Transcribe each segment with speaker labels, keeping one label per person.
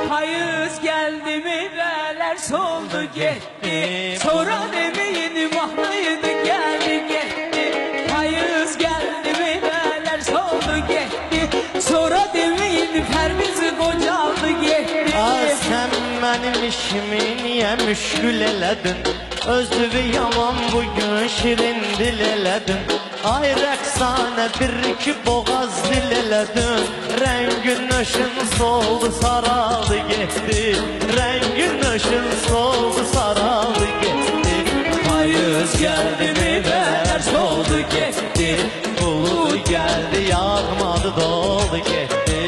Speaker 1: Payız geldi mi beler soldu gitti. Sonra demeyin mahnıydı geldi gitti. Payız geldi mi beler soldu gitti. Sonra demeyin perviz kocaldı gitti.
Speaker 2: Sen benim işimi niye müşkül eledin? Özlüvü yaman bugün şirin dil eledin. Ay Rəqsanə bir iki boğaz dil eledin. Rengin ışın soldu saraldı gitti. Rengin ışın soldu saraldı gitti.
Speaker 1: Payız geldi mi beler soldu gitti.
Speaker 2: Bulut geldi yağmadı doldu gitti.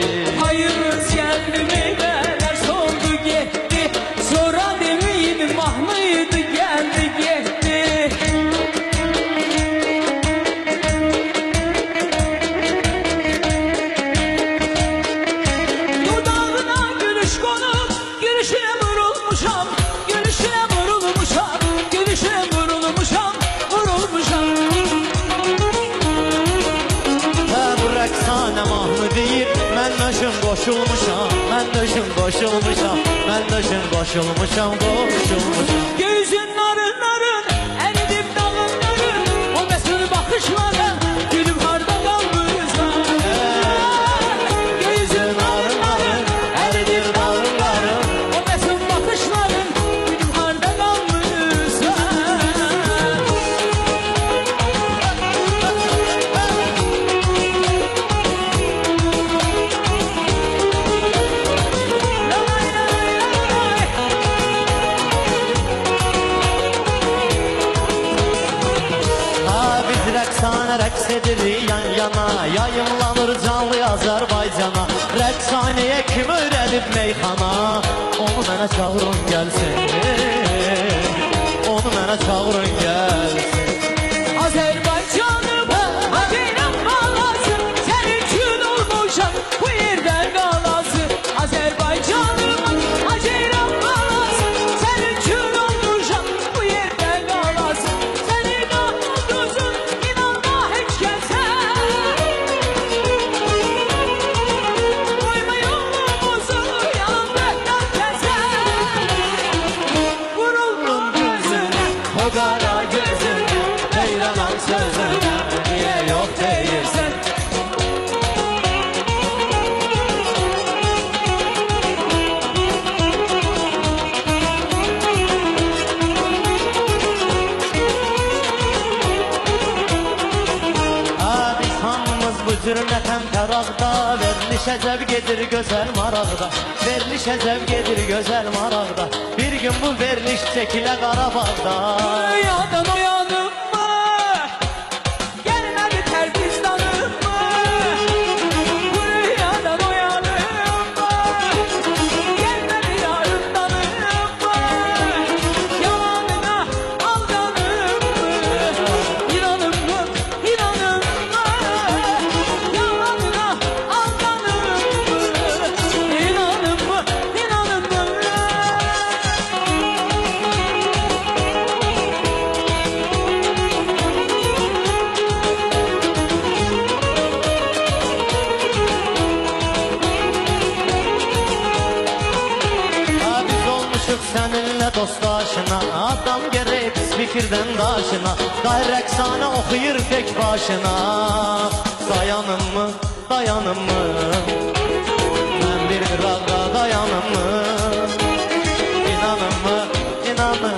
Speaker 1: Payız geldi mi beler soldu gitti. Sonra demeyin mahnıydı geldi gitti. Dudağına gülüş konup gülüşüne vurulmuşam. Gülüşüne vurulmuşam. Gülüşüne vurulmuşam. Vurulmuşam.
Speaker 2: Bu Rəqsanə mahnı deyir, mən nöşün qoşulmuşam. Mən nöşün qoşulmuşam. Mən nöşün qoşulmuşam, qoşulmuşam.
Speaker 1: Gözün narın narın, eridim dağınların. O mesur bakışlara gülüm harda kalmışsan. Gözün narın narın, eridim dağınların. O mesur bakışların gülüm harda kalmışsan.
Speaker 2: Biz Rəqsanə rəqs edirik yan yana. Yayımlanır canlı Azərbaycana. Rəqsanəyə kim öyrədib meyxana? Onu mənə çağırın gəlsin. Onu mənə çağırın gəlsin.
Speaker 1: Azerbaycan'ım, Haziran balası, sen için olmuşam bu yerden galası. Azerbaycan'ım, Haziran balası, sen için olmuşam bu yerden galası. Seni namusun inanma hiç kimse. Koyma yolumuzu yandıktan kese. Vuruldum gözüne, o kara gözüne, Meyranan sözüne, niye yok değilsen.
Speaker 2: Biz hamımız bu cür nətən təraqda. Veriliş əcəb gedir gözəl maraqda. Veriliş əcəb gedir gözəl maraqda. Bir gün bu veriliş çəkilə Qarabağda.
Speaker 1: Rüyadan uyanıp mı? Gelmedi terbistanım mı? Bu rüyadan uyanıp mı? Gelmedi yarındanım mı? Yalanına aldanıp mı? İnanım mı? İnanım mı? Yalanına aldanıp mı? İnanım mı? İnanım mı?
Speaker 2: Biz olmuşuq səninlə dostaşına. Adam gerək pis fikirdən daşına. Day Rəqsanə oxuyur tek başına. Dayanım mı, dayanım mı? Mən bir qırağa dayanım mı? İnanım mı, inanım